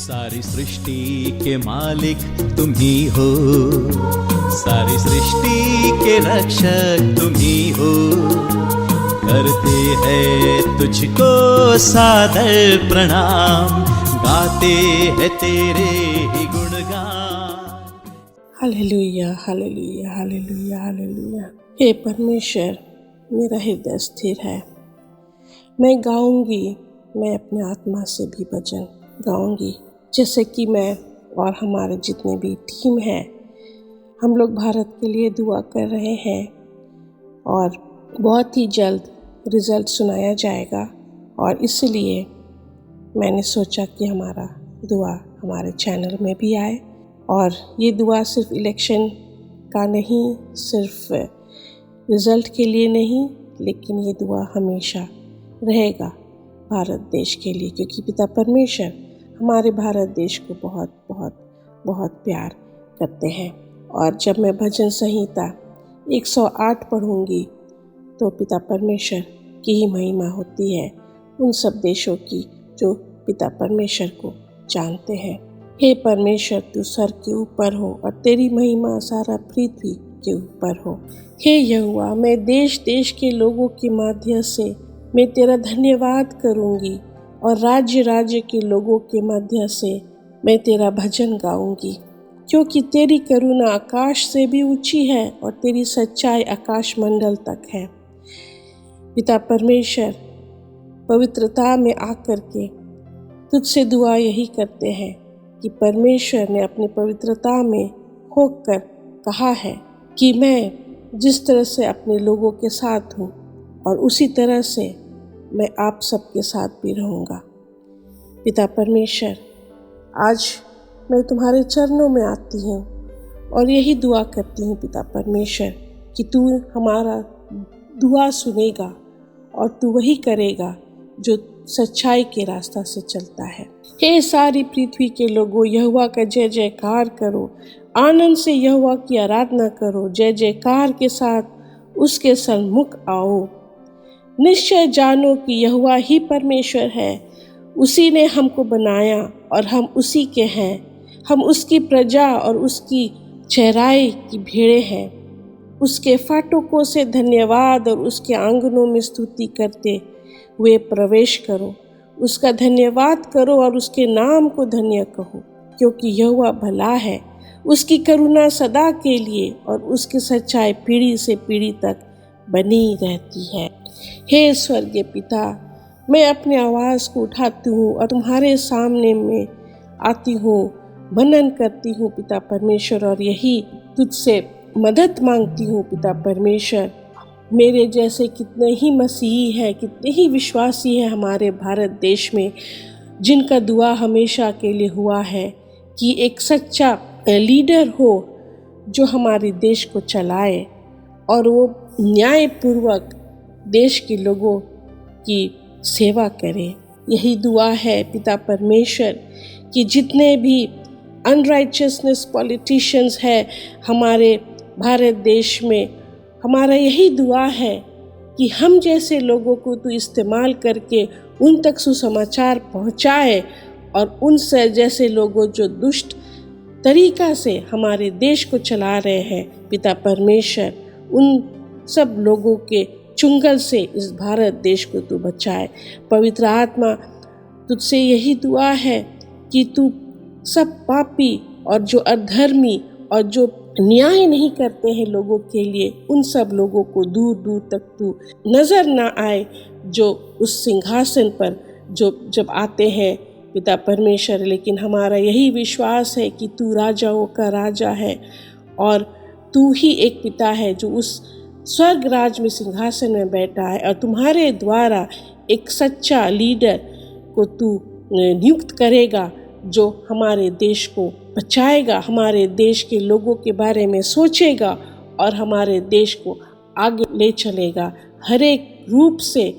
सारी सृष्टि के मालिक तुम ही हो, सारी सृष्टि के रक्षक तुम ही हो। करते हैं तुझको सादर प्रणाम, गाते हैं तेरे ही गुणगान। Hallelujah hallelujah hallelujah hallelujah. हे परमेश्वर, मेरा हृदय स्थिर है। मैं गाऊंगी, मैं अपने आत्मा से भी भजन गाऊंगी। जैसे कि मैं और हमारे जितने भी टीम है, हम लोग भारत के लिए दुआ कर रहे हैं और बहुत ही जल्द रिज़ल्ट सुनाया जाएगा। और इसलिए मैंने सोचा कि हमारा दुआ हमारे चैनल में भी आए। और ये दुआ सिर्फ इलेक्शन का नहीं, सिर्फ रिज़ल्ट के लिए नहीं, लेकिन ये दुआ हमेशा रहेगा भारत देश के लिए, क्योंकि पिता परमेश्वर हमारे भारत देश को बहुत बहुत बहुत प्यार करते हैं। और जब मैं भजन संहिता 108 पढ़ूंगी तो पिता परमेश्वर की ही महिमा होती है उन सब देशों की जो पिता परमेश्वर को जानते हैं। हे परमेश्वर, तू स्वर्ग के ऊपर हो और तेरी महिमा सारा पृथ्वी के ऊपर हो। हे यहोवा, मैं देश देश के लोगों के माध्यम से मैं तेरा धन्यवाद करूंगी और राज्य राज्य के लोगों के मध्य से मैं तेरा भजन गाऊंगी, क्योंकि तेरी करुणा आकाश से भी ऊंची है और तेरी सच्चाई आकाश मंडल तक है। पिता परमेश्वर, पवित्रता में आकर के तुझसे दुआ यही करते हैं कि परमेश्वर ने अपनी पवित्रता में होकर कहा है कि मैं जिस तरह से अपने लोगों के साथ हूँ और उसी तरह से मैं आप सबके साथ भी रहूँगा। पिता परमेश्वर, आज मैं तुम्हारे चरणों में आती हूँ और यही दुआ करती हूँ पिता परमेश्वर कि तू हमारा दुआ सुनेगा और तू वही करेगा जो सच्चाई के रास्ता से चलता है। हे सारी पृथ्वी के लोगों, यहोवा का जय जयकार करो, आनंद से यहोवा की आराधना करो, जय जयकार के साथ उसके सन्मुख आओ। निश्चय जानो कि यहोवा ही परमेश्वर है, उसी ने हमको बनाया और हम उसी के हैं। हम उसकी प्रजा और उसकी चराई की भेड़ें हैं। उसके फाटकों से धन्यवाद और उसके आंगनों में स्तुति करते हुए प्रवेश करो। उसका धन्यवाद करो और उसके नाम को धन्य कहो, क्योंकि यहोवा भला है, उसकी करुणा सदा के लिए और उसकी सच्चाई पीढ़ी से पीढ़ी तक बनी रहती है। हे स्वर्गीय पिता, मैं अपनी आवाज़ को उठाती हूँ और तुम्हारे सामने में आती हूँ, मनन करती हूँ पिता परमेश्वर, और यही तुझसे मदद मांगती हूँ पिता परमेश्वर। मेरे जैसे कितने ही मसीही हैं, कितने ही विश्वासी हैं हमारे भारत देश में, जिनका दुआ हमेशा के लिए हुआ है कि एक सच्चा लीडर हो जो हमारे देश को चलाए और वो न्यायपूर्वक देश के लोगों की सेवा करे। यही दुआ है पिता परमेश्वर कि जितने भी अनराइचियसनेस पॉलिटिशियंस हैं हमारे भारत देश में, हमारा यही दुआ है कि हम जैसे लोगों को तू इस्तेमाल करके उन तक सुसमाचार पहुंचाए और उनसे जैसे लोगों जो दुष्ट तरीका से हमारे देश को चला रहे हैं पिता परमेश्वर, उन सब लोगों के चुंगल से इस भारत देश को तू बचाए। पवित्र आत्मा, तुझसे यही दुआ है कि तू सब पापी और जो अधर्मी और जो न्याय नहीं करते हैं लोगों के लिए, उन सब लोगों को दूर दूर तक तू नज़र ना आए, जो उस सिंहासन पर जो जब आते हैं पिता परमेश्वर। लेकिन हमारा यही विश्वास है कि तू राजाओं का राजा है और तू ही एक पिता है जो उस स्वर्ग राज में सिंहासन में बैठा है, और तुम्हारे द्वारा एक सच्चा लीडर को तू नियुक्त करेगा जो हमारे देश को बचाएगा, हमारे देश के लोगों के बारे में सोचेगा और हमारे देश को आगे ले चलेगा हर एक रूप से,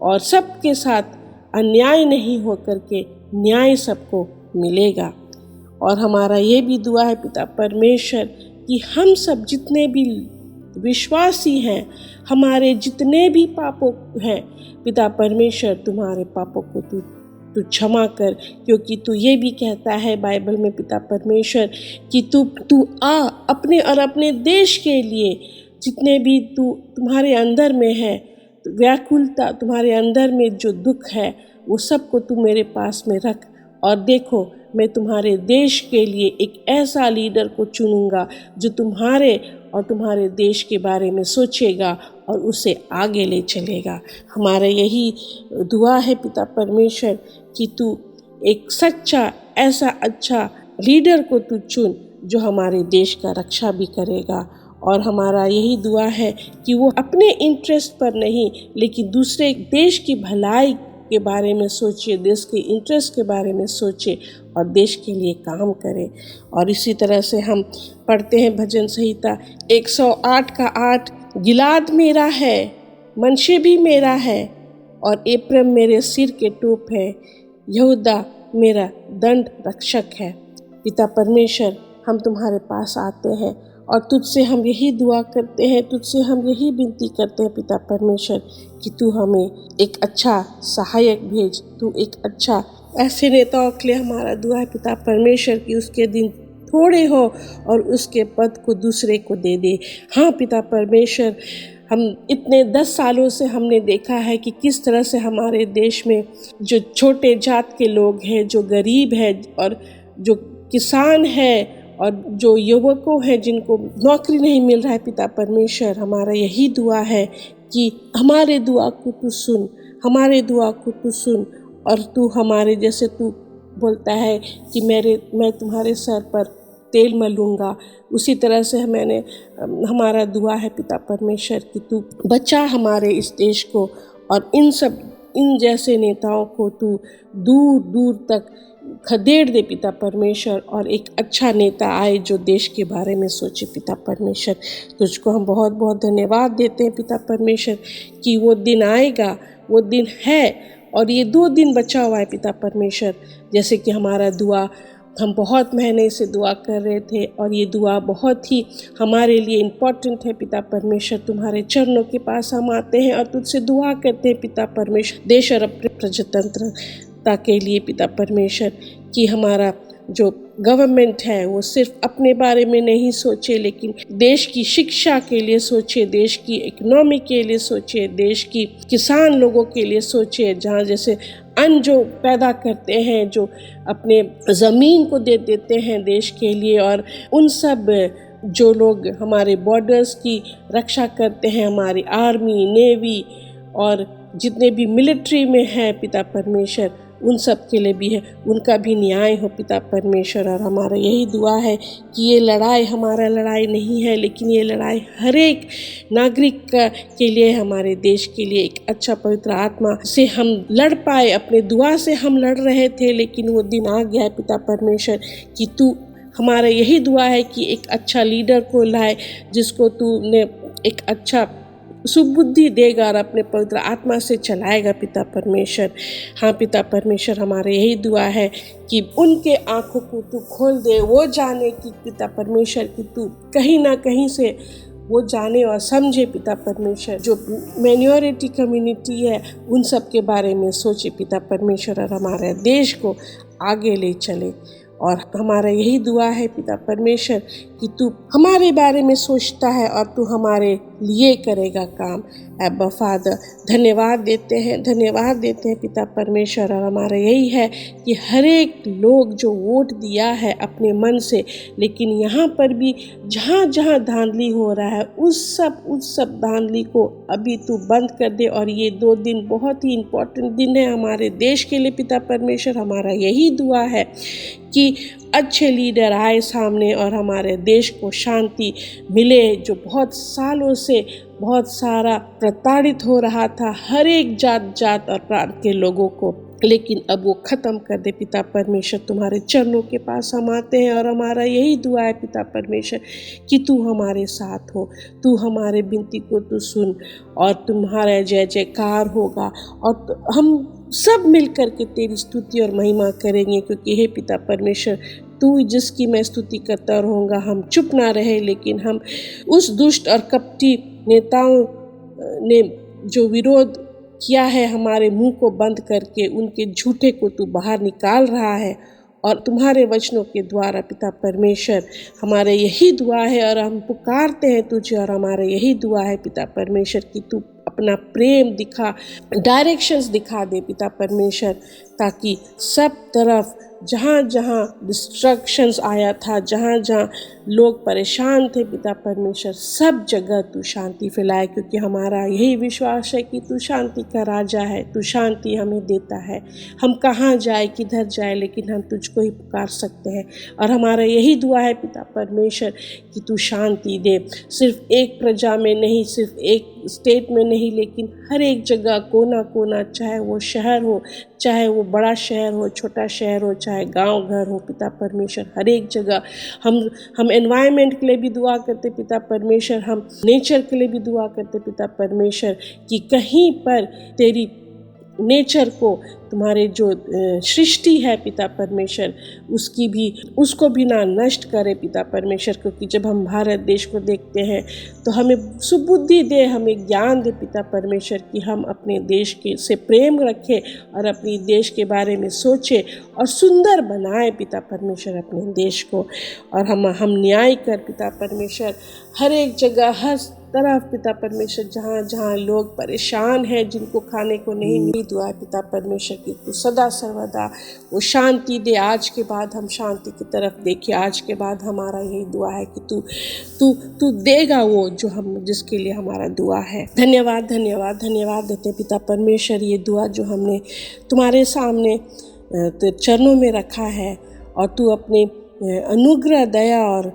और सबके साथ अन्याय नहीं हो करके न्याय सबको मिलेगा। और हमारा ये भी दुआ है पिता परमेश्वर कि हम सब जितने भी विश्वासी हैं, हमारे जितने भी पापों हैं पिता परमेश्वर, तुम्हारे पापों को तू तू क्षमा कर, क्योंकि तू ये भी कहता है बाइबल में पिता परमेश्वर कि तू आ अपने और अपने देश के लिए जितने भी तुम्हारे अंदर में है, व्याकुलता तुम्हारे अंदर में जो दुख है वो सबको तू मेरे पास में रख, और देखो मैं तुम्हारे देश के लिए एक ऐसा लीडर को चुनूंगा जो तुम्हारे और तुम्हारे देश के बारे में सोचेगा और उसे आगे ले चलेगा। हमारा यही दुआ है पिता परमेश्वर कि तू एक सच्चा ऐसा अच्छा लीडर को तू चुन जो हमारे देश का रक्षा भी करेगा। और हमारा यही दुआ है कि वो अपने इंटरेस्ट पर नहीं लेकिन दूसरे देश की भलाई के बारे में सोचे, देश के इंटरेस्ट के बारे में सोचे और देश के लिए काम करे। और इसी तरह से हम पढ़ते हैं भजन संहिता 108 का 8, गिलाद मेरा है, मनशे भी मेरा है, और एप्रैम मेरे सिर के टोप है, यहूदा मेरा दंड रक्षक है। पिता परमेश्वर, हम तुम्हारे पास आते हैं और तुझसे हम यही दुआ करते हैं, तुझसे हम यही विनती करते हैं पिता परमेश्वर कि तू हमें एक अच्छा सहायक भेज, तू एक अच्छा ऐसे नेताओं के लिए हमारा दुआ है पिता परमेश्वर कि उसके दिन थोड़े हो और उसके पद को दूसरे को दे दे। हाँ पिता परमेश्वर, हम इतने 10 सालों से हमने देखा है कि किस तरह से हमारे देश में जो छोटे जात के लोग हैं, जो गरीब हैं और जो किसान हैं और जो युवकों हैं जिनको नौकरी नहीं मिल रहा है, पिता परमेश्वर मैं यही दुआ है कि हमारे दुआ को तू सुन, हमारे दुआ को तू सुन, और तू हमारे जैसे तू बोलता है कि मैं तुम्हारे सर पर तेल मलूँगा, उसी तरह से हमारा दुआ है पिता परमेश्वर कि तू बचा हमारे इस देश को और इन जैसे नेताओं को तू दूर दूर तक खदेड़ दे पिता परमेश्वर, और एक अच्छा नेता आए जो देश के बारे में सोचे पिता परमेश्वर। तुझको हम बहुत बहुत धन्यवाद देते हैं पिता परमेश्वर कि वो दिन आएगा, वो दिन है, और ये 2 दिन बचा हुआ है पिता परमेश्वर। जैसे कि हमारा दुआ हम बहुत महीने से दुआ कर रहे थे और ये दुआ बहुत ही हमारे लिए इम्पोर्टेंट है पिता परमेश्वर। तुम्हारे चरणों के पास हम आते हैं और तुझसे दुआ करते हैं पिता परमेश्वर, देश और अपने प्रजातंत्रता के लिए पिता परमेश्वर, कि हमारा जो गवर्नमेंट है वो सिर्फ अपने बारे में नहीं सोचे लेकिन देश की शिक्षा के लिए सोचे, देश की इकोनॉमी के लिए सोचे, देश की किसान लोगों के लिए सोचे, जहाँ जैसे अन्न जो पैदा करते हैं, जो अपने ज़मीन को दे देते हैं देश के लिए, और उन सब जो लोग हमारे बॉर्डर्स की रक्षा करते हैं, हमारी आर्मी, नेवी और जितने भी मिलिट्री में हैं पिता परमेश्वर, उन सब के लिए भी है, उनका भी न्याय हो पिता परमेश्वर। और हमारा यही दुआ है कि ये लड़ाई हमारा लड़ाई नहीं है, लेकिन ये लड़ाई हर एक नागरिक के लिए, हमारे देश के लिए एक अच्छा पवित्र आत्मा से हम लड़ पाए। अपने दुआ से हम लड़ रहे थे, लेकिन वो दिन आ गया है पिता परमेश्वर कि तू, हमारा यही दुआ है कि एक अच्छा लीडर को लाए जिसको तूने एक अच्छा सुबुद्धि देगा और अपने पवित्र आत्मा से चलाएगा पिता परमेश्वर। हाँ पिता परमेश्वर, हमारे यही दुआ है कि उनके आँखों को तू खोल दे, वो जाने कि पिता परमेश्वर कि तू कहीं ना कहीं से वो जाने और समझे पिता परमेश्वर, जो माइनॉरिटी कम्युनिटी है उन सब के बारे में सोचे पिता परमेश्वर, और हमारे देश को आगे ले चले। और हमारा यही दुआ है पिता परमेश्वर कि तू हमारे बारे में सोचता है और तू हमारे लिए करेगा काम। अब्बा फादर, धन्यवाद देते हैं पिता परमेश्वर। और हमारा यही है कि हर एक लोग जो वोट दिया है अपने मन से, लेकिन यहाँ पर भी जहाँ जहाँ धांधली हो रहा है उस सब धांधली को अभी तू बंद कर दे। और ये 2 दिन बहुत ही इम्पोर्टेंट दिन है हमारे देश के लिए पिता परमेश्वर। हमारा यही दुआ है कि अच्छे लीडर आए सामने और हमारे देश को शांति मिले, जो बहुत सालों से बहुत सारा प्रताड़ित हो रहा था हर एक जात और प्रांत के लोगों को, लेकिन अब वो ख़त्म कर दे पिता परमेश्वर। तुम्हारे चरणों के पास हम आते हैं और हमारा यही दुआ है पिता परमेश्वर कि तू हमारे साथ हो, तू हमारे विनती को तू सुन, और तुम्हारा जय जयकार होगा और हम सब मिल कर के तेरी स्तुति और महिमा करेंगे, क्योंकि हे पिता परमेश्वर, तू जिसकी मैं स्तुति करता रहूँगा, हम चुप ना रहे, लेकिन हम उस दुष्ट और कपटी नेताओं ने जो विरोध किया है, हमारे मुंह को बंद करके उनके झूठे को तू बाहर निकाल रहा है। और तुम्हारे वचनों के द्वारा पिता परमेश्वर, हमारे यही दुआ है और हम पुकारते हैं तुझे, और हमारे यही दुआ है पिता परमेश्वर कि तू अपना प्रेम दिखा, डायरेक्शंस दिखा दे पिता परमेश्वर, ताकि सब तरफ जहाँ जहाँ डिस्ट्रक्शंस आया था, जहाँ जहाँ लोग परेशान थे पिता परमेश्वर, सब जगह तू शांति फैलाए, क्योंकि हमारा यही विश्वास है कि तू शांति का राजा है, तू शांति हमें देता है। हम कहाँ जाए, किधर जाए, लेकिन हम तुझको ही पुकार सकते हैं। और हमारा यही दुआ है पिता परमेश्वर कि तू शांति दे, सिर्फ एक प्रजा में नहीं, सिर्फ एक स्टेट में नहीं, लेकिन हर एक जगह, कोना कोना, चाहे वो शहर हो, चाहे वो बड़ा शहर हो, छोटा शहर हो, चाहे गांव घर हो पिता परमेश्वर, हर एक जगह हम एनवायरनमेंट के लिए भी दुआ करते पिता परमेश्वर, हम नेचर के लिए भी दुआ करते पिता परमेश्वर, कि कहीं पर तेरी नेचर को, तुम्हारे जो सृष्टि है पिता परमेश्वर, उसको भी ना नष्ट करे पिता परमेश्वर, क्योंकि जब हम भारत देश को देखते हैं तो हमें सुबुद्धि दे, हमें ज्ञान दे पिता परमेश्वर, कि हम अपने देश के से प्रेम रखें और अपने देश के बारे में सोचें और सुंदर बनाए पिता परमेश्वर अपने देश को। और हम न्याय कर पिता परमेश्वर, हर एक जगह, हर तरफ पिता परमेश्वर, जहाँ जहाँ लोग परेशान हैं, जिनको खाने को नहीं मिली, दुआ है पिता परमेश्वर कि तू सदा सर्वदा वो शांति दे। आज के बाद हम शांति की तरफ देखिए, आज के बाद हमारा यही दुआ है कि तू देगा वो जो जिसके लिए हमारा दुआ है। धन्यवाद धन्यवाद धन्यवाद देते पिता परमेश्वर, ये दुआ जो हमने तुम्हारे सामने चरणों में रखा है, और तू अपने अनुग्रह, दया और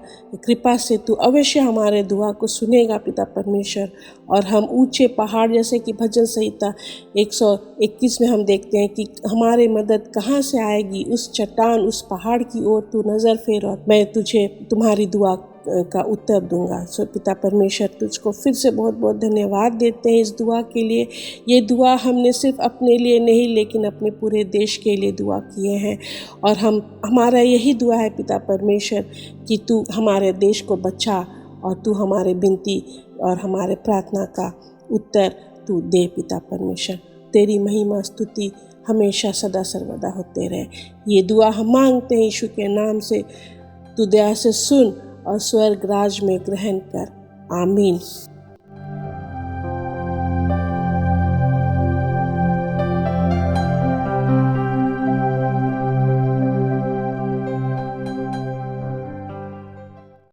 कृपा से तू अवश्य हमारे दुआ को सुनेगा पिता परमेश्वर। और हम ऊंचे पहाड़, जैसे कि भजन संहिता 121 में हम देखते हैं कि हमारे मदद कहाँ से आएगी, उस चट्टान, उस पहाड़ की ओर तू नज़र फेर और मैं तुझे तुम्हारी दुआ का उत्तर दूंगा। सो पिता परमेश्वर, तुझको फिर से बहुत बहुत धन्यवाद देते हैं इस दुआ के लिए। ये दुआ हमने सिर्फ अपने लिए नहीं, लेकिन अपने पूरे देश के लिए दुआ किए हैं, और हमारा यही दुआ है पिता परमेश्वर कि तू हमारे देश को बचा, और तू हमारे विनती और हमारे प्रार्थना का उत्तर तू दे पिता परमेश्वर। तेरी महिमा स्तुति हमेशा सदा सर्वदा होते रहे। ये दुआ हम मांगते हैं यीशु के नाम से। तू दया से सुन और स्वर्ग राज में ग्रहण कर। आमीन।